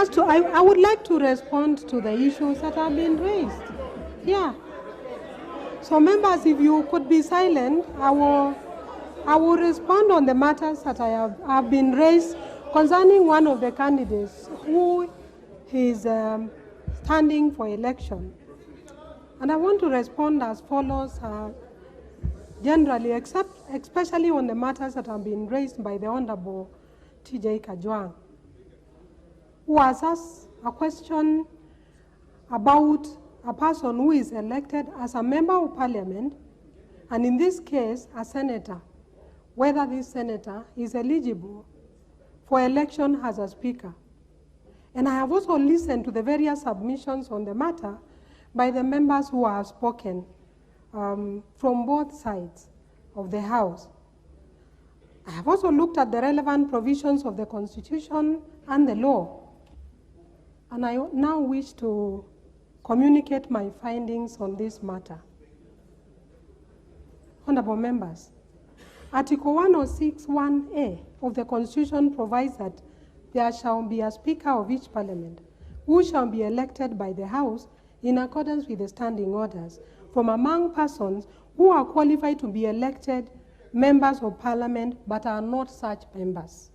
I would like to respond to the issues that have been raised. Yeah. So members, if you could be silent, I will respond on the matters that have been raised concerning one of the candidates who is standing for election. And I want to respond as follows, generally, especially on the matters that have been raised by the Honorable T.J. Kajwang, who has asked a question about a person who is elected as a member of parliament, and in this case, a senator, whether this senator is eligible for election as a speaker. And I have also listened to the various submissions on the matter by the members who have spoken from both sides of the House. I have also looked at the relevant provisions of the Constitution and the law, and I now wish to communicate my findings on this matter. Honorable members, Article 106(1)(a) of the Constitution provides that there shall be a Speaker of each Parliament who shall be elected by the House in accordance with the standing orders from among persons who are qualified to be elected members of Parliament but are not such members.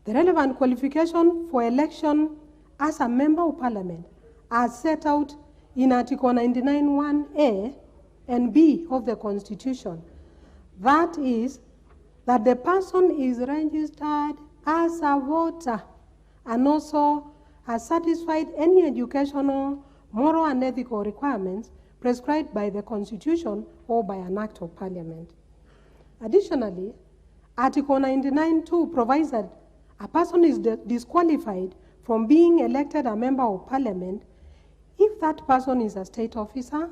The relevant qualification for election as a member of Parliament as set out in Article 99(1)(a) and (b) of the Constitution. That is, that the person is registered as a voter and also has satisfied any educational, moral, and ethical requirements prescribed by the Constitution or by an Act of Parliament. Additionally, Article 99(2) provides that a person is disqualified from being elected a member of Parliament if that person is a state officer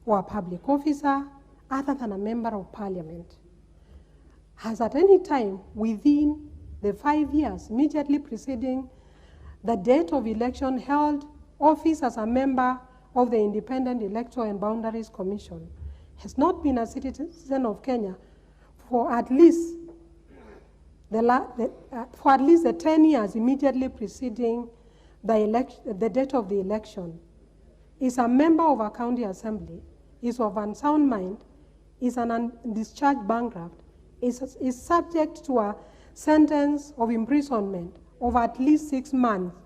or a public officer other than a member of Parliament, has at any time within the 5 years immediately preceding the date of election held office as a member of the Independent Electoral and Boundaries Commission, has not been a citizen of Kenya for at least the 10 years immediately preceding the date of the election, is a member of a county assembly, is of unsound mind, is an undischarged bankrupt, is subject to a sentence of imprisonment of at least 6 months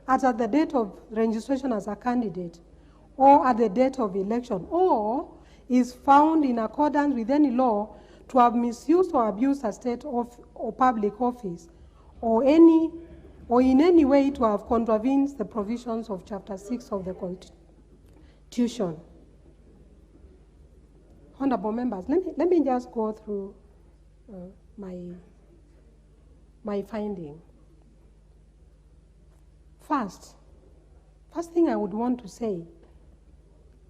at the date of registration as a candidate or at the date of election, or is found in accordance with any law to have misused or abused a state or public office, or in any way to have contravened the provisions of Chapter 6 of the Constitution. Honorable members, let me just go through my finding. First thing I would want to say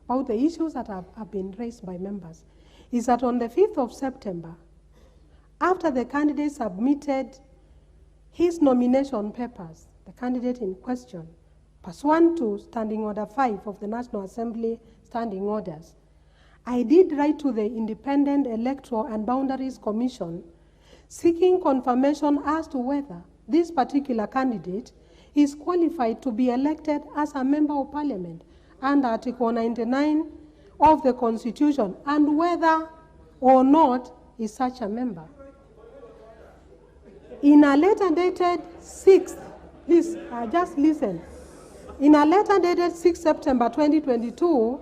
about the issues that have been raised by members is that on the 5th of September, after the candidate submitted his nomination papers, the candidate in question, pursuant to Standing Order 5 of the National Assembly Standing Orders, I did write to the Independent Electoral and Boundaries Commission seeking confirmation as to whether this particular candidate is qualified to be elected as a member of Parliament under Article 99 of the Constitution, and whether or not is such a member. In a letter dated 6th, please just listen. In a letter dated 6 September 2022,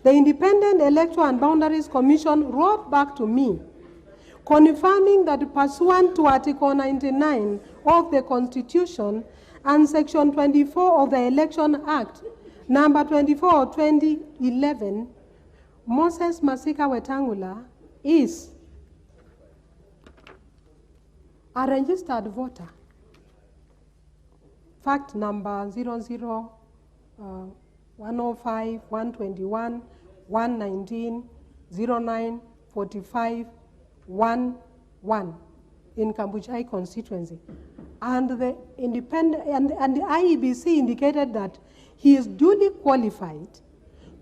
the Independent Electoral and Boundaries Commission wrote back to me, confirming that pursuant to Article 99 of the Constitution and Section 24 of the Election Act, number 24 of 2011, Moses Masika Wetangula is a registered voter. Fact number 00 105 121 119 09 45 11 in Kambuchai constituency. And the independent and the IEBC indicated that he is duly qualified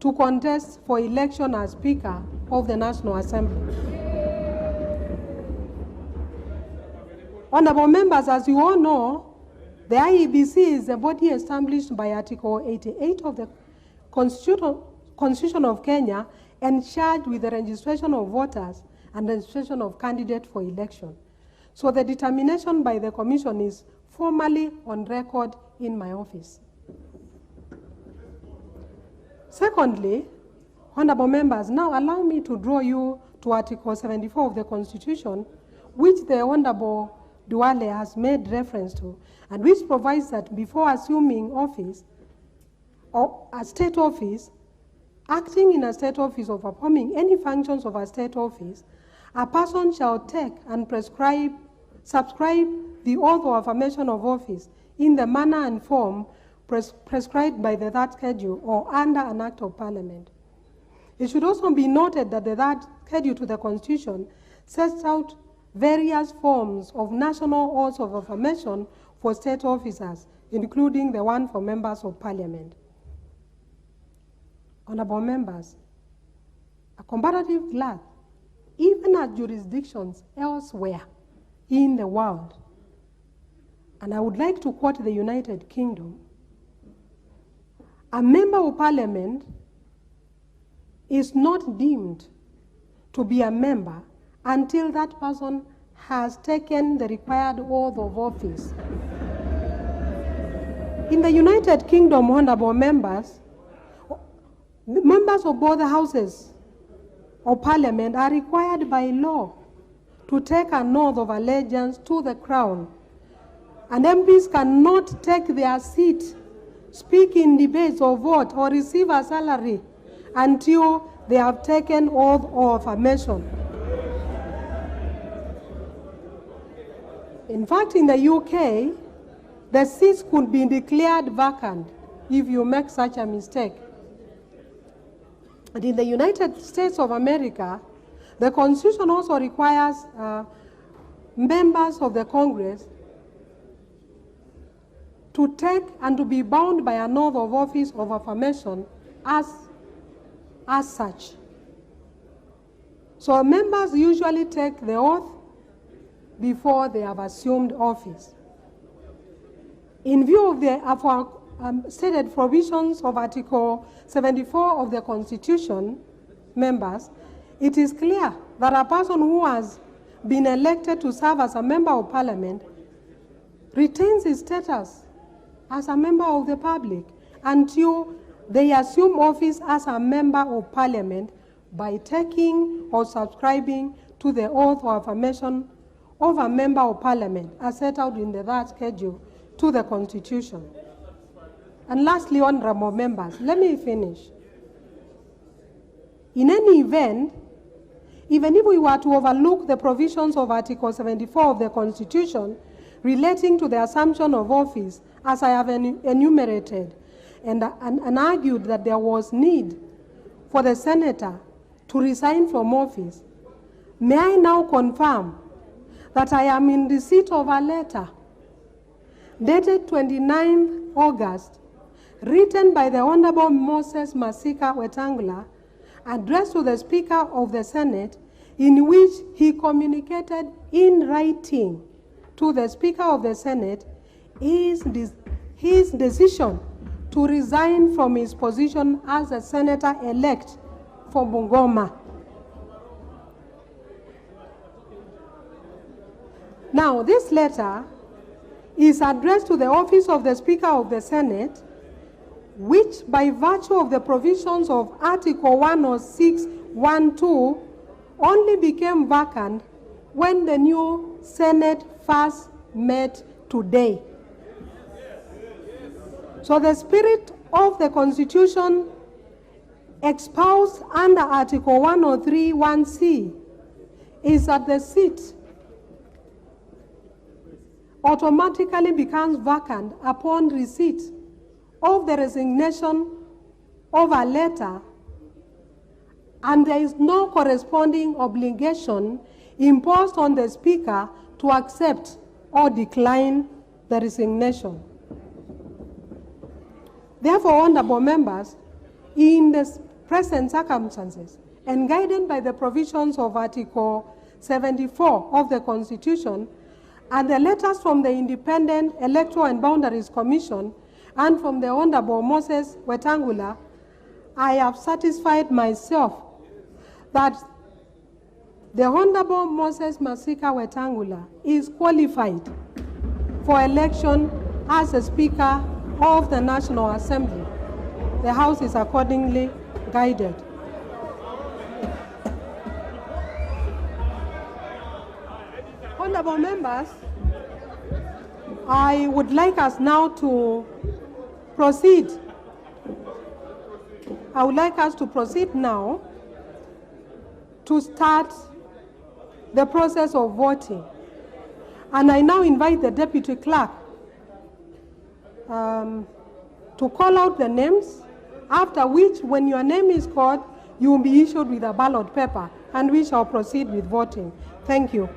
to contest for election as Speaker of the National Assembly. Honorable members, as you all know, The IEBC is a body established by Article 88 of the Constitution of Kenya and charged with the registration of voters and registration of candidates for election. So the determination by the Commission is formally on record in my office. Secondly, honorable members, now allow me to draw you to Article 74 of the Constitution, which the Honorable Duale has made reference to, and which provides that before assuming office, or a state office, acting in a state office or performing any functions of a state office, a person shall take and subscribe the oath or affirmation of office in the manner and form prescribed by the third schedule or under an act of parliament. It should also be noted that the third schedule to the Constitution sets out various forms of national oaths of affirmation for state officers, including the one for members of parliament. Honorable members, a comparative glance, even at jurisdictions elsewhere in the world, and I would like to quote the United Kingdom, a member of parliament is not deemed to be a member until that person has taken the required oath of office. In the United Kingdom, honorable members, members of both houses of parliament are required by law to take an oath of allegiance to the crown, and MPs cannot take their seat, speak in debates or vote or receive a salary until they have taken oath of affirmation. In fact, in the UK, the seats could be declared vacant if you make such a mistake. And in the United States of America, the Constitution also requires members of the Congress to take and to be bound by an oath of office of affirmation as such. So members usually take the oath before they have assumed office. In view of the stated provisions of Article 74 of the Constitution, members, it is clear that a person who has been elected to serve as a member of parliament retains his status as a member of the public until they assume office as a member of parliament by taking or subscribing to the oath or affirmation of a member of parliament as set out in the third schedule to the Constitution. And lastly, honorable members, let me finish. In any event, even if we were to overlook the provisions of Article 74 of the Constitution relating to the assumption of office, as I have enumerated, and argued that there was need for the senator to resign from office, may I now confirm that I am in receipt of a letter dated 29th August, written by the Honorable Moses Masika Wetangula, addressed to the Speaker of the Senate, in which he communicated in writing to the Speaker of the Senate his decision to resign from his position as a senator-elect for Bungoma. Now, this letter is addressed to the office of the Speaker of the Senate, which by virtue of the provisions of Article 106(1)(2) only became vacant when the new Senate first met today. So the spirit of the Constitution espoused under Article 103(1)(c) is that the seat automatically becomes vacant upon receipt of the resignation of a letter, and there is no corresponding obligation imposed on the Speaker to accept or decline the resignation. Therefore, honorable members, in the present circumstances, and guided by the provisions of Article 74 of the Constitution, and the letters from the Independent Electoral and Boundaries Commission and from the Honorable Moses Wetangula, I have satisfied myself that the Honorable Moses Masika Wetangula is qualified for election as a Speaker of the National Assembly. The House is accordingly guided. Honorable members, I would like us now to proceed. I would like us to proceed now to start the process of voting. And I now invite the Deputy Clerk to call out the names, after which, when your name is called, you will be issued with a ballot paper, and we shall proceed with voting. Thank you.